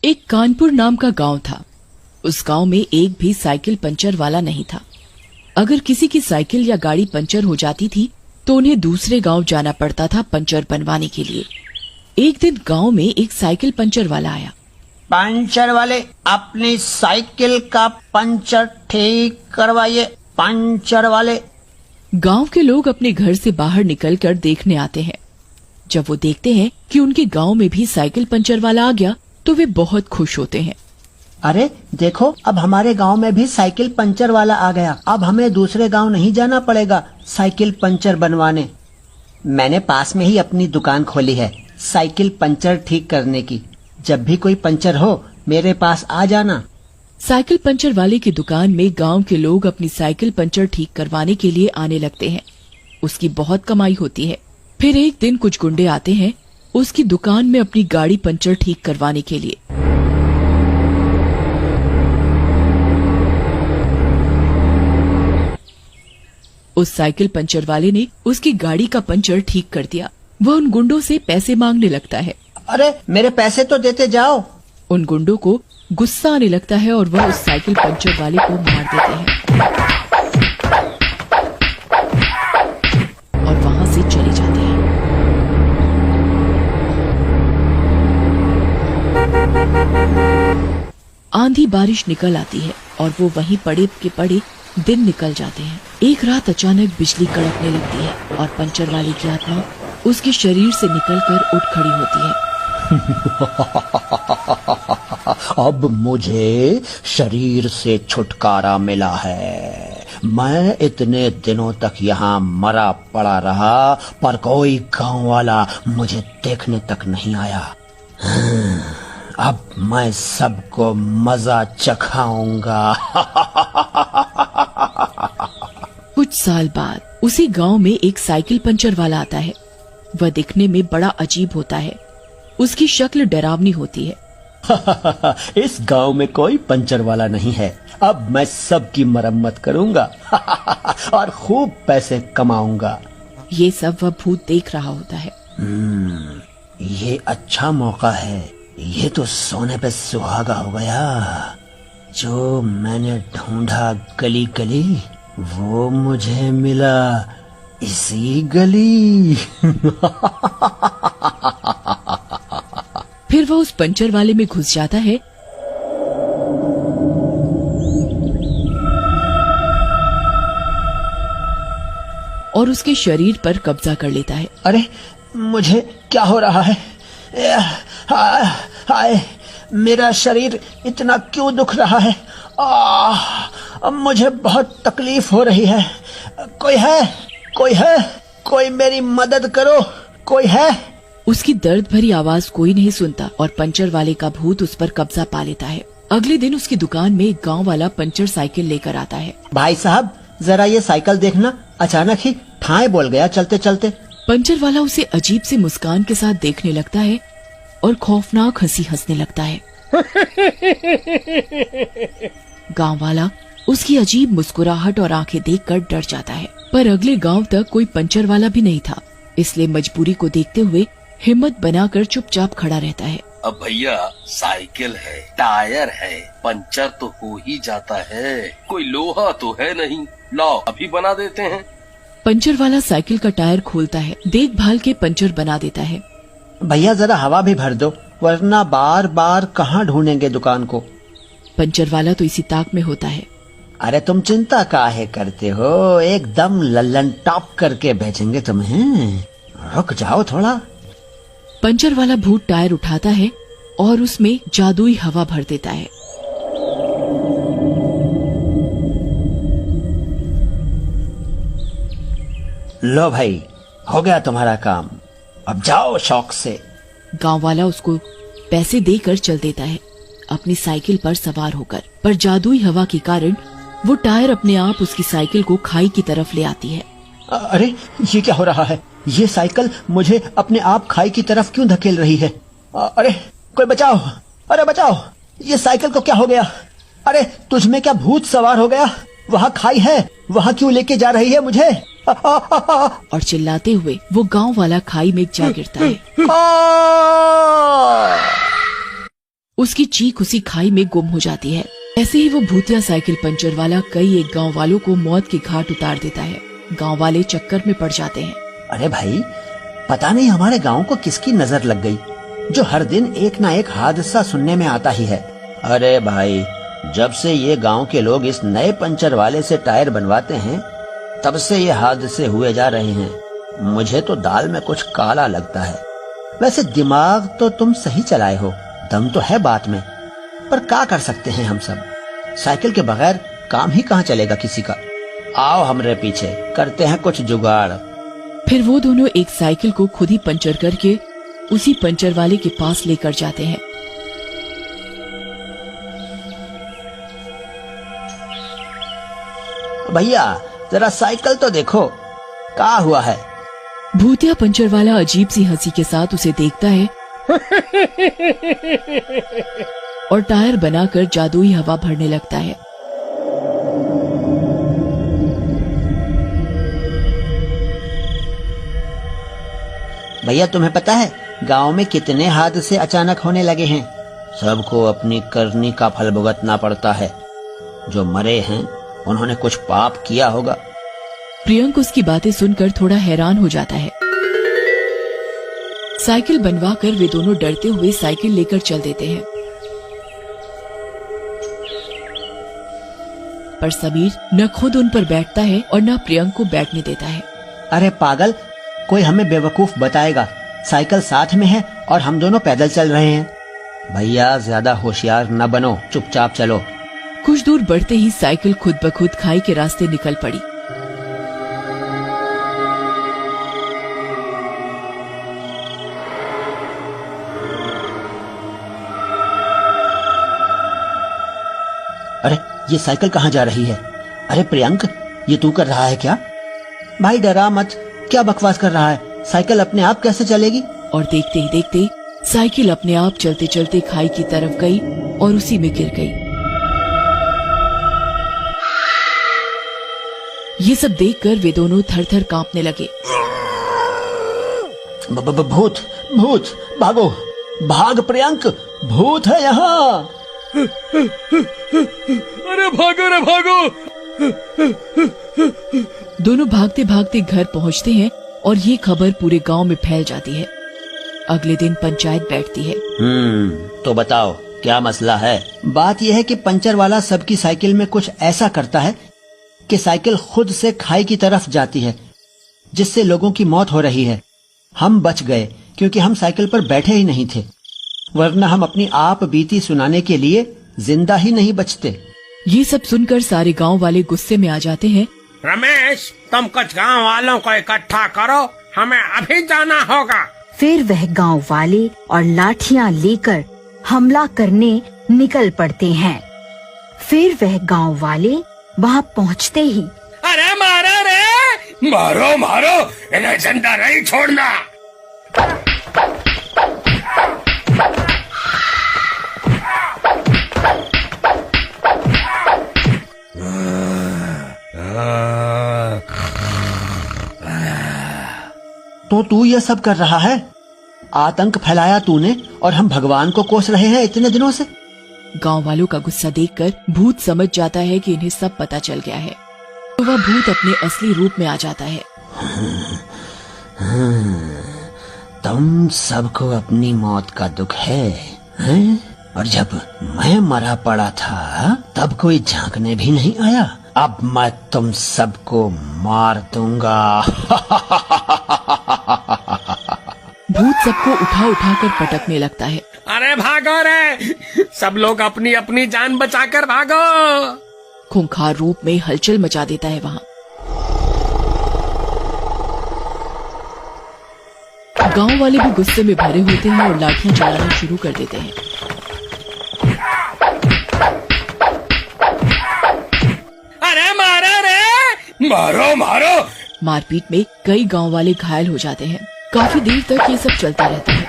एक कानपुर नाम का गांव था। उस गांव में एक भी साइकिल पंचर वाला नहीं था। अगर किसी की साइकिल या गाड़ी पंचर हो जाती थी तो उन्हें दूसरे गांव जाना पड़ता था पंचर बनवाने के लिए। एक दिन गांव में एक साइकिल पंचर वाला आया। पंचर वाले, अपनी साइकिल का पंचर ठीक करवाइए। पंचर वाले। गांव के लोग अपने घर से बाहर निकलकर देखने आते हैं। जब वो देखते हैं कि उनके गांव में भी साइकिल पंचर वाला आ गया तो वे बहुत खुश होते हैं। अरे देखो, अब हमारे गांव में भी साइकिल पंचर वाला आ गया। अब हमें दूसरे गांव नहीं जाना पड़ेगा साइकिल पंचर बनवाने। मैंने पास में ही अपनी दुकान खोली है साइकिल पंचर ठीक करने की। जब भी कोई पंचर हो मेरे पास आ जाना। साइकिल पंचर वाले की दुकान में गांव के लोग अपनी साइकिल पंचर ठीक करवाने के लिए आने लगते हैं। उसकी बहुत कमाई होती है। फिर एक दिन कुछ गुंडे आते हैं उसकी दुकान में अपनी गाड़ी पंचर ठीक करवाने के लिए। उस साइकिल पंचर वाले ने उसकी गाड़ी का पंचर ठीक कर दिया। वह उन गुंडों से पैसे मांगने लगता है। अरे मेरे पैसे तो देते जाओ। उन गुंडों को गुस्सा आने लगता है और वह उस साइकिल पंचर वाले को मार देते हैं और वहां से चले जाते हैं। आंधी बारिश निकल आती है और वो वहीं पड़े के पड़े दिन निकल जाते हैं। एक रात अचानक बिजली कड़कने लगती है और पंचर वाले की आत्मा उसके शरीर से निकलकर उठ खड़ी होती है। अब मुझे शरीर से छुटकारा मिला है। मैं इतने दिनों तक यहाँ मरा पड़ा रहा पर कोई गांव वाला मुझे देखने तक नहीं आया। अब मैं सबको मजा चखाऊंगा। कुछ साल बाद उसी गांव में एक साइकिल पंचर वाला आता है। वह दिखने में बड़ा अजीब होता है। उसकी शक्ल डरावनी होती है। इस गांव में कोई पंचर वाला नहीं है। अब मैं सबकी मरम्मत करूंगा और खूब पैसे कमाऊंगा। ये सब वह भूत देख रहा होता है। ये अच्छा मौका है। ये तो सोने पे सुहागा हो गया। जो मैंने ढूंढा गली गली वो मुझे मिला इसी गली। फिर वह उस पंचर वाले में घुस जाता है और उसके शरीर पर कब्जा कर लेता है। अरे मुझे क्या हो रहा है? हाय, मेरा शरीर इतना क्यों दुख रहा है? अब मुझे बहुत तकलीफ हो रही है। कोई है? कोई है? कोई मेरी मदद करो। कोई है? उसकी दर्द भरी आवाज कोई नहीं सुनता और पंचर वाले का भूत उस पर कब्जा पा लेता है। अगले दिन उसकी दुकान में एक गांव वाला पंचर साइकिल लेकर आता है। भाई साहब, जरा ये साइकिल देखना। अचानक ही ठाए बोल गया चलते चलते। पंचर वाला उसे अजीब सी मुस्कान के साथ देखने लगता है और खौफनाक हंसी हंसने लगता है। गांव वाला उसकी अजीब मुस्कुराहट और आंखें देखकर डर जाता है। पर अगले गांव तक कोई पंचर वाला भी नहीं था, इसलिए मजबूरी को देखते हुए हिम्मत बनाकर चुपचाप खड़ा रहता है। अब भैया साइकिल है, टायर है, पंचर तो हो ही जाता है। कोई लोहा तो है नहीं, लाओ अभी बना देते हैं। पंचर वाला साइकिल का टायर खोलता है, देखभाल के पंचर बना देता है। भैया जरा हवा भी भर दो, वरना बार बार कहाँ ढूंढेंगे दुकान को। पंचर वाला तो इसी ताक में होता है। अरे तुम चिंता काहे करते हो? एकदम लल्लन टॉप करके भेजेंगे तुम्हें। रुक जाओ थोड़ा। पंचर वाला भूत टायर उठाता है और उसमें जादुई हवा भर देता है। लो भाई, हो गया तुम्हारा काम। अब जाओ शौक से। गांव वाला उसको पैसे देकर चल देता है अपनी साइकिल पर सवार होकर। पर जादुई हवा के कारण वो टायर अपने आप उसकी साइकिल को खाई की तरफ ले आती है। अरे ये क्या हो रहा है? ये साइकिल मुझे अपने आप खाई की तरफ क्यों धकेल रही है? अरे कोई बचाओ! अरे बचाओ! ये साइकिल को क्या हो गया? अरे तुझमें क्या भूत सवार हो गया? वहाँ खाई है, वहाँ क्यों लेके जा रही है मुझे? और चिल्लाते हुए वो गांव वाला खाई में जा गिरता है। उसकी चीख उसी खाई में गुम हो जाती है। ऐसे ही वो भूतिया साइकिल पंचर वाला कई एक गांव वालों को मौत के घाट उतार देता है। गांव वाले चक्कर में पड़ जाते हैं। अरे भाई, पता नहीं हमारे गांव को किसकी नजर लग गई, जो हर दिन एक ना एक हादसा सुनने में आता ही है। अरे भाई, जब से ये गांव के लोग इस नए पंचर वाले से टायर बनवाते हैं, तब से ये हादसे हुए जा रहे हैं। मुझे तो दाल में कुछ काला लगता है। वैसे दिमाग तो तुम सही चलाए हो, दम तो है बात में, पर क्या कर सकते हैं हम सब। साइकिल के बगैर काम ही कहाँ चलेगा किसी का। आओ हमरे पीछे, करते हैं कुछ जुगाड़। फिर वो दोनों एक साइकिल को खुद ही पंचर करके उसी पंचर वाले के पास लेकर जाते हैं। भैया, जरा साइकिल तो देखो, क्या हुआ है। भूतिया पंचर वाला अजीब सी हंसी के साथ उसे देखता है और टायर बनाकर जादुई हवा भरने लगता है। भैया, तुम्हें पता है गांव में कितने हादसे अचानक होने लगे हैं। सबको अपनी करनी का फल भुगतना पड़ता है। जो मरे हैं उन्होंने कुछ पाप किया होगा। प्रियंक उसकी बातें सुनकर थोड़ा हैरान हो जाता है। साइकिल बनवाकर वे दोनों डरते हुए साइकिल लेकर चल देते हैं। पर समीर न खुद उन पर बैठता है और न प्रियंक को बैठने देता है। अरे पागल, कोई हमें बेवकूफ बताएगा। साइकिल साथ में है और हम दोनों पैदल चल रहे हैं। भैया, ज्यादा होशियार न बनो, चुपचाप चलो। कुछ दूर बढ़ते ही साइकिल खुद ब खुद खाई के रास्ते निकल पड़ी। अरे, ये साइकिल कहाँ जा रही है? अरे प्रियंक, ये तू कर रहा है क्या? भाई डरा मत, क्या बकवास कर रहा है? साइकिल अपने आप कैसे चलेगी? और देखते ही देखते साइकिल अपने आप चलते चलते खाई की तरफ गई और उसी में गिर गई। ये सब देखकर वे दोनों थर-थर कांपने लगे। भूत, भूत, भागो, भाग प्रियंक, भूत है यहाँ। अरे भागो रे भागो। दोनों भागते भागते घर पहुंचते हैं और ये खबर पूरे गांव में फैल जाती है। अगले दिन पंचायत बैठती है। तो बताओ क्या मसला है? बात यह है कि पंचर वाला सबकी साइकिल में कुछ ऐसा करता है कि साइकिल खुद से खाई की तरफ जाती है, जिससे लोगों की मौत हो रही है। हम बच गए क्योंकि हम साइकिल पर बैठे ही नहीं थे, वरना हम अपनी आप बीती सुनाने के लिए जिंदा ही नहीं बचते। ये सब सुनकर सारे गांव वाले गुस्से में आ जाते हैं। रमेश, तुम कुछ गांव वालों को इकट्ठा करो, हमें अभी जाना होगा। फिर वह गांव वाले और लाठियां लेकर हमला करने निकल पड़ते हैं। फिर वह गांव वाले वहां पहुंचते ही, अरे मारो रे, मारो मारो, इन्हें जिंदा नहीं छोड़ना। तो तू ये सब कर रहा है? आतंक फैलाया तूने और हम भगवान को कोस रहे हैं इतने दिनों से। गांव वालों का गुस्सा देखकर भूत समझ जाता है कि इन्हें सब पता चल गया है, तो वह भूत अपने असली रूप में आ जाता है। तुम सबको अपनी मौत का दुख है, हैं? और जब मैं मरा पड़ा था तब कोई झांकने भी नहीं आया। अब मैं तुम सबको मार दूंगा। भूत सबको उठा उठा कर पटकने लगता है। अरे भागो रे, सब लोग अपनी अपनी जान बचाकर भागो। खूंखार रूप में हलचल मचा देता है वहाँ। गांव वाले भी गुस्से में भरे होते हैं और लाठियां चलाना शुरू कर देते हैं। अरे मारो रे, मारो मारो। मारपीट में कई गांव वाले घायल हो जाते हैं। काफी देर तक ये सब चलता रहता है।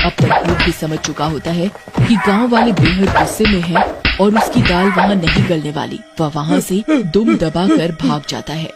अब तक भूत भी समझ चुका होता है कि गांव वाले बेहद गुस्से में हैं और उसकी दाल वहाँ नहीं गलने वाली। वह वहाँ से दुम दबाकर भाग जाता है।